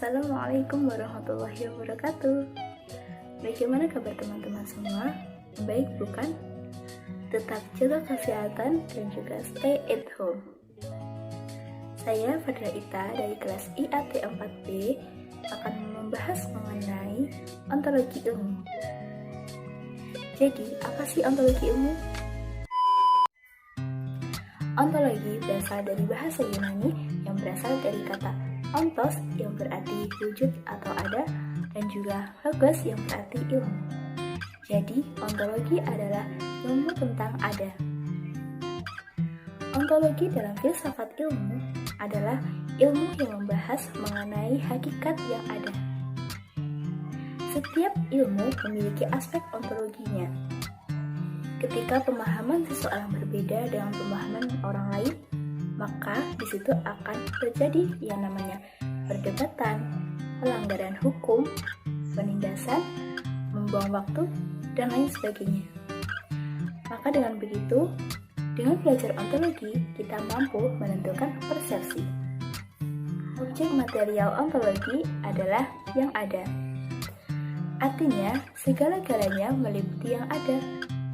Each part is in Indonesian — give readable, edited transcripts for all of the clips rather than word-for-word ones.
Assalamualaikum warahmatullahi wabarakatuh. Bagaimana kabar teman-teman semua? Baik bukan? Tetap jaga kesehatan dan juga stay at home. Saya Fadra Ita dari kelas IAT 4B akan membahas mengenai ontologi ilmu. Jadi, apa sih ontologi ilmu? Ontologi berasal dari bahasa Yunani yang berasal dari kata ontos yang berarti wujud atau ada, dan juga logos yang berarti ilmu. Jadi, ontologi adalah ilmu tentang ada. Ontologi dalam filsafat ilmu adalah ilmu yang membahas mengenai hakikat yang ada. Setiap ilmu memiliki aspek ontologinya. Ketika pemahaman seseorang berbeda dengan pemahaman orang lain, maka di situ akan terjadi yang namanya perdebatan, pelanggaran hukum, penindasan, membuang waktu, dan lain sebagainya. Maka dengan begitu, dengan belajar ontologi, kita mampu menentukan persepsi. Objek material ontologi adalah yang ada. Artinya, segala-galanya meliputi yang ada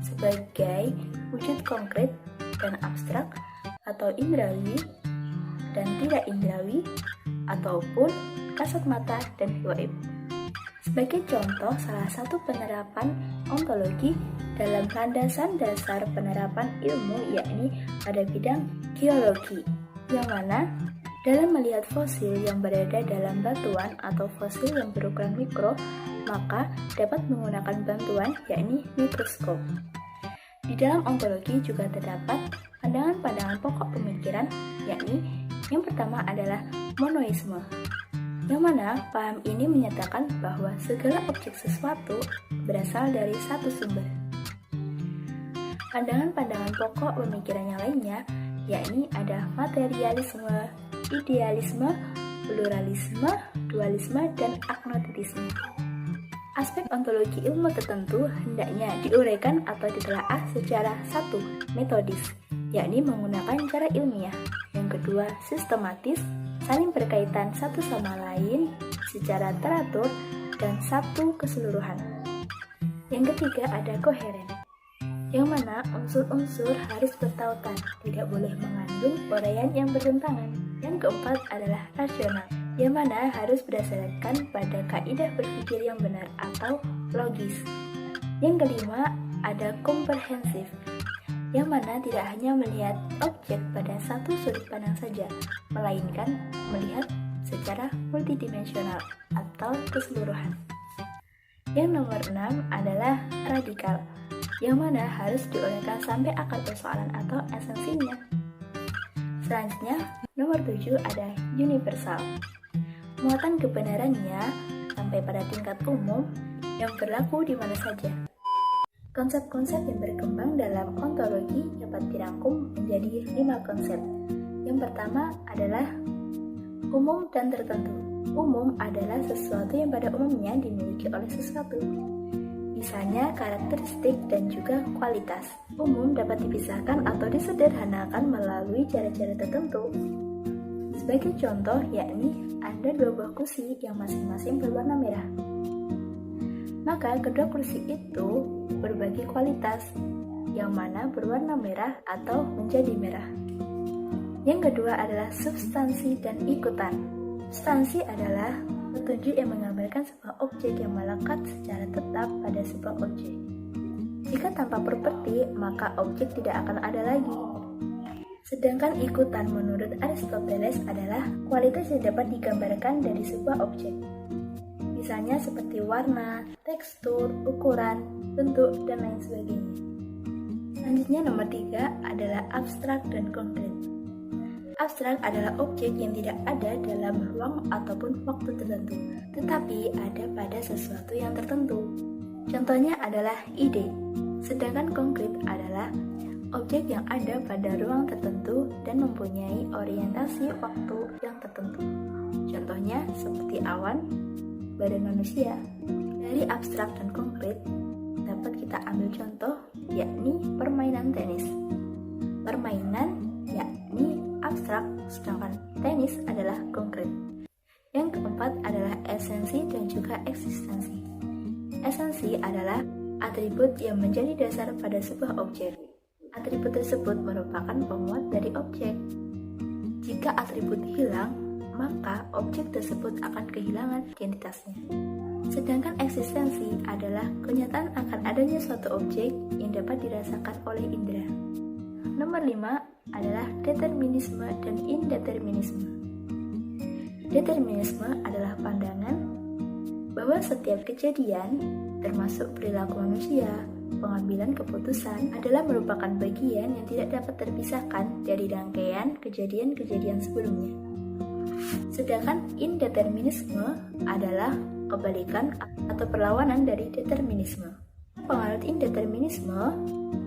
sebagai wujud konkret dan abstrak, atau indrawi dan tidak indrawi, ataupun kasat mata dan gaib. Sebagai contoh, salah satu penerapan ontologi dalam landasan dasar penerapan ilmu yakni pada bidang geologi, yang mana dalam melihat fosil yang berada dalam batuan atau fosil yang berukuran mikro, maka dapat menggunakan bantuan yakni mikroskop. Di dalam ontologi juga terdapat pandangan-pandangan pokok pemikiran, yakni yang pertama adalah monoisme, yang mana paham ini menyatakan bahwa segala objek sesuatu berasal dari satu sumber. Pandangan-pandangan pokok pemikiran yang lainnya, yakni ada materialisme, idealisme, pluralisme, dualisme, dan agnotisisme. Aspek ontologi ilmu tertentu hendaknya diuraikan atau ditelaah secara satu, metodis, yakni menggunakan cara ilmiah. Yang kedua, sistematis, saling berkaitan satu sama lain secara teratur dan satu keseluruhan. Yang ketiga ada koheren, yang mana unsur-unsur harus bertautan, tidak boleh mengandung uraian yang bertentangan. Yang keempat adalah rasional, yang mana harus berdasarkan pada kaidah berpikir yang benar atau logis. Yang kelima ada komprehensif, yang mana tidak hanya melihat objek pada satu sudut pandang saja, melainkan melihat secara multidimensional atau keseluruhan. Yang nomor 6 adalah radikal, yang mana harus diuraikan sampai akar persoalan atau esensinya. Selanjutnya, nomor 7 ada universal, muatan kebenarannya sampai pada tingkat umum yang berlaku di mana saja. Konsep-konsep yang berkembang dalam ontologi dapat dirangkum menjadi 5 konsep. Yang pertama adalah umum dan tertentu. Umum adalah sesuatu yang pada umumnya dimiliki oleh sesuatu. Misalnya karakteristik dan juga kualitas. Umum dapat dipisahkan atau disederhanakan melalui cara-cara tertentu. Sebagai contoh, yakni ada 2 buah kursi yang masing-masing berwarna merah. Maka kedua kursi itu berbagi kualitas, yang mana berwarna merah atau menjadi merah. Yang kedua adalah substansi dan ikutan. Substansi adalah petunjuk yang menggambarkan sebuah objek yang melekat secara tetap pada sebuah objek. Jika tanpa properti, maka objek tidak akan ada lagi. Sedangkan ikutan menurut Aristoteles adalah kualitas yang dapat digambarkan dari sebuah objek. Misalnya seperti warna, tekstur, ukuran, bentuk, dan lain sebagainya. Selanjutnya nomor 3 adalah abstrak dan konkret. Abstrak adalah objek yang tidak ada dalam ruang ataupun waktu tertentu, tetapi ada pada sesuatu yang tertentu. Contohnya adalah ide. Sedangkan konkret adalah objek yang ada pada ruang tertentu dan mempunyai orientasi waktu yang tertentu. Contohnya seperti awan, badan manusia. Dari abstrak dan konkret dapat kita ambil contoh, yakni permainan tenis. Permainan yakni abstrak, sedangkan tenis adalah konkret. Yang keempat adalah juga eksistensi. Esensi adalah atribut yang menjadi dasar pada sebuah objek. Atribut tersebut merupakan pemuat dari objek. Jika atribut hilang, maka objek tersebut akan kehilangan identitasnya. Sedangkan eksistensi adalah kenyataan akan adanya suatu objek yang dapat dirasakan oleh indera. Nomor 5 adalah determinisme dan indeterminisme. Determinisme adalah pandangan bahwa setiap kejadian, termasuk perilaku manusia, pengambilan keputusan, adalah merupakan bagian yang tidak dapat terpisahkan dari rangkaian kejadian-kejadian sebelumnya. Sedangkan indeterminisme adalah kebalikan atau perlawanan dari determinisme. Penganut indeterminisme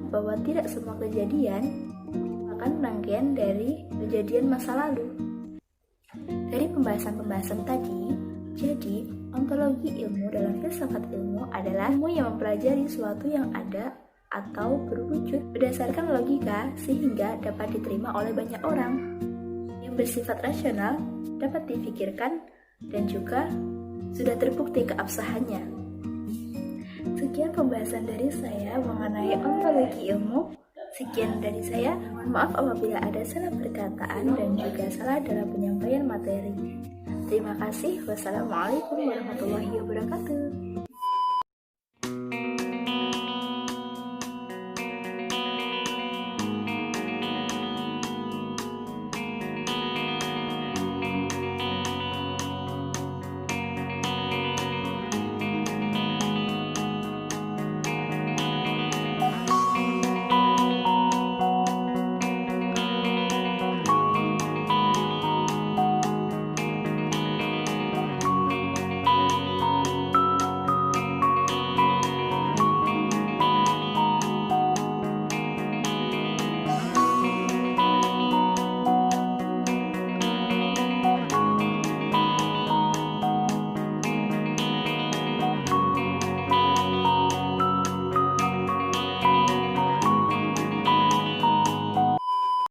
bahwa tidak semua kejadian merupakan rangkaian dari kejadian masa lalu. Dari pembahasan-pembahasan tadi, jadi ontologi ilmu dalam filsafat ilmu adalah ilmu yang mempelajari sesuatu yang ada atau berwujud berdasarkan logika sehingga dapat diterima oleh banyak orang, yang bersifat rasional, dapat difikirkan, dan juga sudah terbukti keabsahannya. Sekian pembahasan dari saya mengenai ontologi ilmu. Sekian dari saya, mohon maaf apabila ada salah perkataan dan juga salah dalam penyampaian materi. Terima kasih. Wassalamualaikum warahmatullahi wabarakatuh.